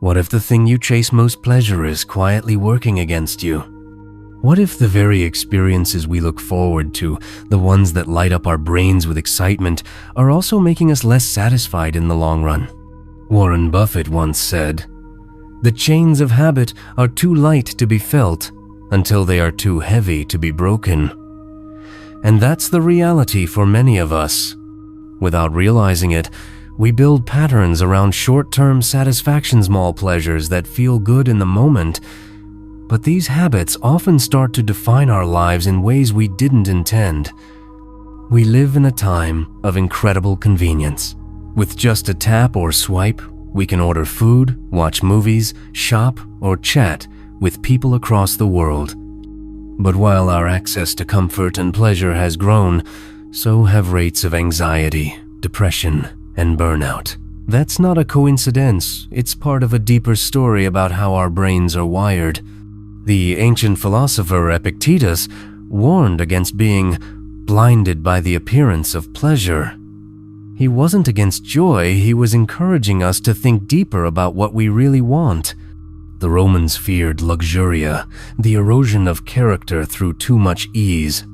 What if the thing you chase most pleasure is quietly working against you? What if the very experiences we look forward to, the ones that light up our brains with excitement, are also making us less satisfied in the long run? Warren Buffett once said, "The chains of habit are too light to be felt until they are too heavy to be broken." And that's the reality for many of us. Without realizing it, we build patterns around short-term satisfaction small pleasures that feel good in the moment, but these habits often start to define our lives in ways we didn't intend. We live in a time of incredible convenience. With just a tap or swipe, we can order food, watch movies, shop, or chat with people across the world. But while our access to comfort and pleasure has grown, so have rates of anxiety, depression, and burnout. That's not a coincidence. It's part of a deeper story about how our brains are wired. The ancient philosopher Epictetus warned against being blinded by the appearance of pleasure. He wasn't against joy, he was encouraging us to think deeper about what we really want. The Romans feared luxuria, the erosion of character through too much ease.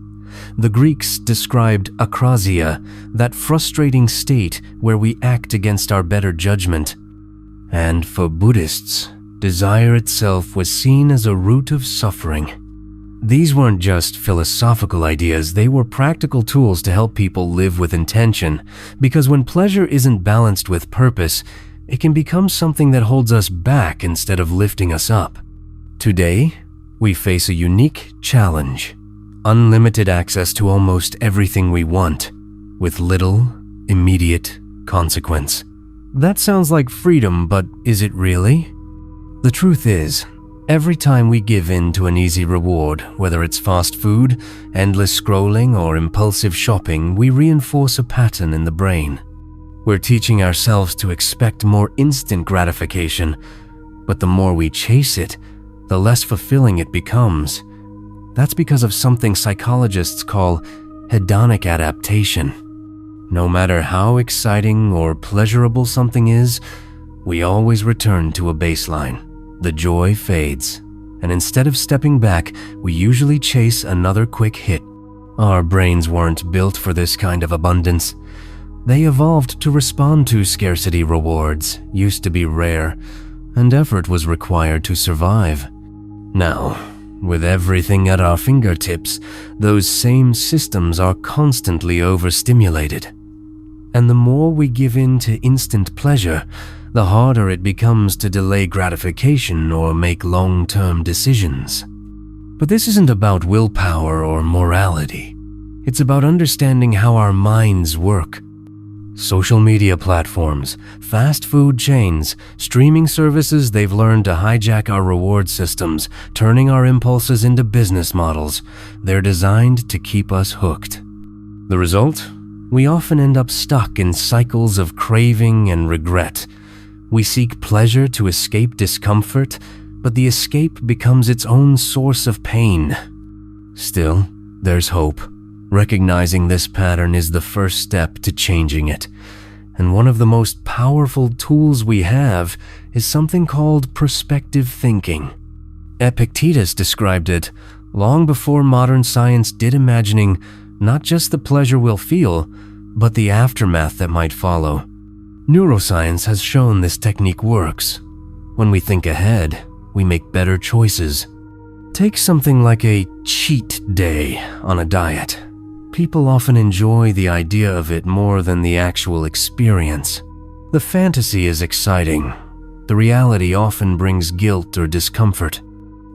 The Greeks described akrasia, that frustrating state where we act against our better judgment. And for Buddhists, desire itself was seen as a root of suffering. These weren't just philosophical ideas, they were practical tools to help people live with intention, because when pleasure isn't balanced with purpose, it can become something that holds us back instead of lifting us up. Today, we face a unique challenge: unlimited access to almost everything we want, with little, immediate consequence. That sounds like freedom, but is it really? The truth is, every time we give in to an easy reward, whether it's fast food, endless scrolling, or impulsive shopping, we reinforce a pattern in the brain. We're teaching ourselves to expect more instant gratification, but the more we chase it, the less fulfilling it becomes. That's because of something psychologists call hedonic adaptation. No matter how exciting or pleasurable something is, we always return to a baseline. The joy fades, and instead of stepping back, we usually chase another quick hit. Our brains weren't built for this kind of abundance. They evolved to respond to scarcity. Rewards used to be rare, and effort was required to survive. Now, with everything at our fingertips, those same systems are constantly overstimulated. And the more we give in to instant pleasure, the harder it becomes to delay gratification or make long-term decisions. But this isn't about willpower or morality. It's about understanding how our minds work. Social media platforms, fast food chains, streaming services, they've learned to hijack our reward systems, turning our impulses into business models. They're designed to keep us hooked. The result? We often end up stuck in cycles of craving and regret. We seek pleasure to escape discomfort, but the escape becomes its own source of pain. Still, there's hope. Recognizing this pattern is the first step to changing it. And one of the most powerful tools we have is something called perspective thinking. Epictetus described it long before modern science did, imagining not just the pleasure we'll feel, but the aftermath that might follow. Neuroscience has shown this technique works. When we think ahead, we make better choices. Take something like a cheat day on a diet. People often enjoy the idea of it more than the actual experience. The fantasy is exciting. The reality often brings guilt or discomfort.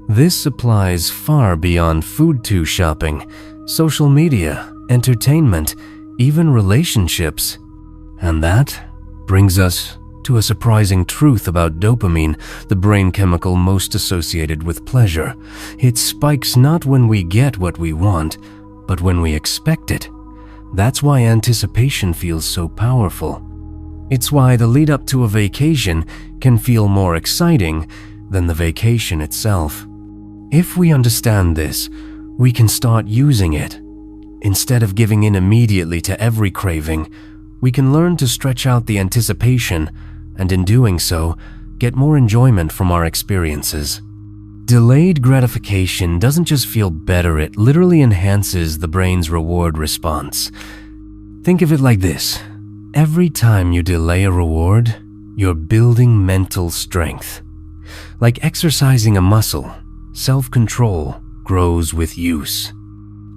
This applies far beyond food to shopping, social media, entertainment, even relationships. And that brings us to a surprising truth about dopamine, the brain chemical most associated with pleasure. It spikes not when we get what we want, but when we expect it. That's why anticipation feels so powerful. It's why the lead up to a vacation can feel more exciting than the vacation itself. If we understand this, we can start using it. Instead of giving in immediately to every craving, we can learn to stretch out the anticipation, and in doing so, get more enjoyment from our experiences. Delayed gratification doesn't just feel better, it literally enhances the brain's reward response. Think of it like this. Every time you delay a reward, you're building mental strength. Like exercising a muscle, self-control grows with use.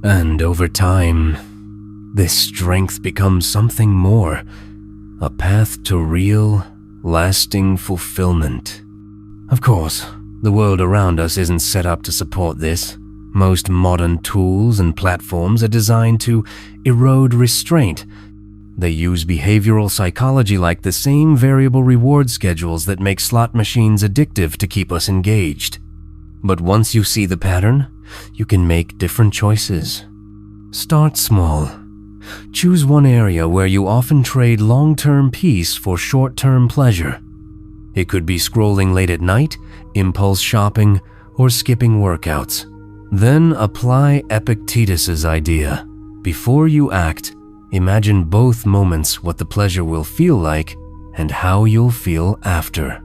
And over time, this strength becomes something more, a path to real, lasting fulfillment. Of course, the world around us isn't set up to support this. Most modern tools and platforms are designed to erode restraint. They use behavioral psychology like the same variable reward schedules that make slot machines addictive to keep us engaged. But once you see the pattern, you can make different choices. Start small. Choose one area where you often trade long-term peace for short-term pleasure. It could be scrolling late at night, impulse shopping, or skipping workouts. Then apply Epictetus's idea. Before you act, imagine both moments, what the pleasure will feel like and how you'll feel after.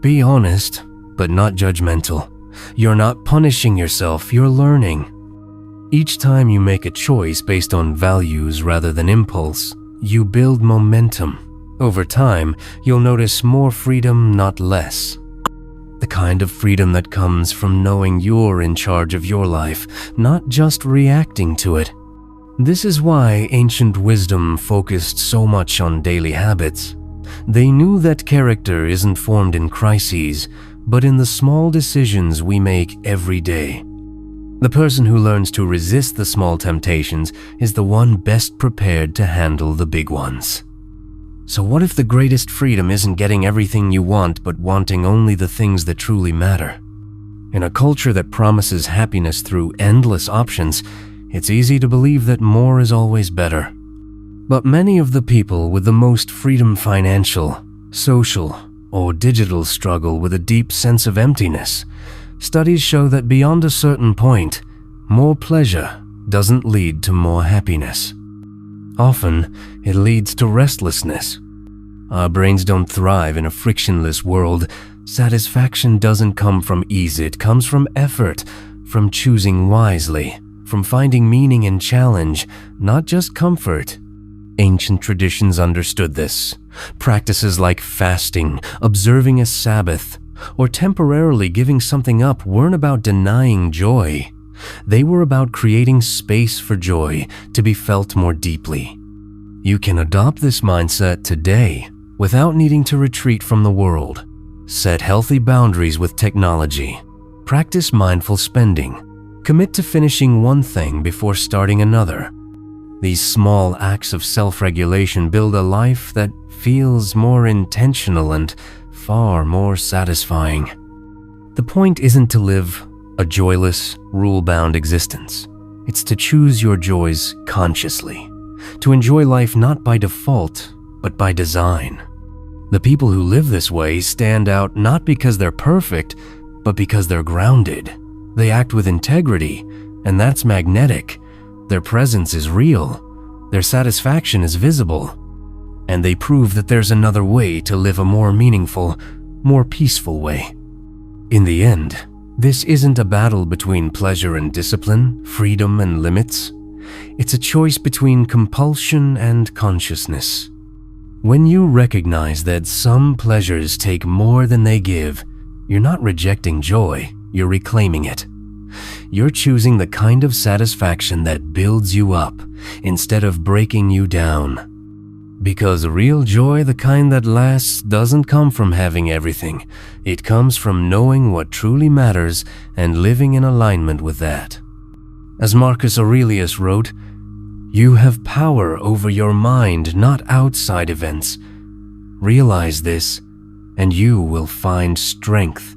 Be honest, but not judgmental. You're not punishing yourself, you're learning. Each time you make a choice based on values rather than impulse, you build momentum. Over time, you'll notice more freedom, not less. The kind of freedom that comes from knowing you're in charge of your life, not just reacting to it. This is why ancient wisdom focused so much on daily habits. They knew that character isn't formed in crises, but in the small decisions we make every day. The person who learns to resist the small temptations is the one best prepared to handle the big ones. So what if the greatest freedom isn't getting everything you want, but wanting only the things that truly matter? In a culture that promises happiness through endless options, it's easy to believe that more is always better. But many of the people with the most freedom, financial, social, or digital, struggle with a deep sense of emptiness. Studies show that beyond a certain point, more pleasure doesn't lead to more happiness. Often, it leads to restlessness. Our brains don't thrive in a frictionless world. Satisfaction doesn't come from ease, it comes from effort, from choosing wisely, from finding meaning in challenge, not just comfort. Ancient traditions understood this. Practices like fasting, observing a Sabbath, or temporarily giving something up weren't about denying joy. They were about creating space for joy to be felt more deeply. You can adopt this mindset today without needing to retreat from the world. Set healthy boundaries with technology. Practice mindful spending. Commit to finishing one thing before starting another. These small acts of self-regulation build a life that feels more intentional and far more satisfying. The point isn't to live a joyless, rule-bound existence. It's to choose your joys consciously, to enjoy life not by default, but by design. The people who live this way stand out not because they're perfect, but because they're grounded. They act with integrity, and that's magnetic. Their presence is real. Their satisfaction is visible. And they prove that there's another way to live a more meaningful, more peaceful way. In the end, this isn't a battle between pleasure and discipline, freedom and limits. It's a choice between compulsion and consciousness. When you recognize that some pleasures take more than they give, you're not rejecting joy, you're reclaiming it. You're choosing the kind of satisfaction that builds you up instead of breaking you down. Because real joy, the kind that lasts, doesn't come from having everything. It comes from knowing what truly matters and living in alignment with that. As Marcus Aurelius wrote, "You have power over your mind, not outside events. Realize this, and you will find strength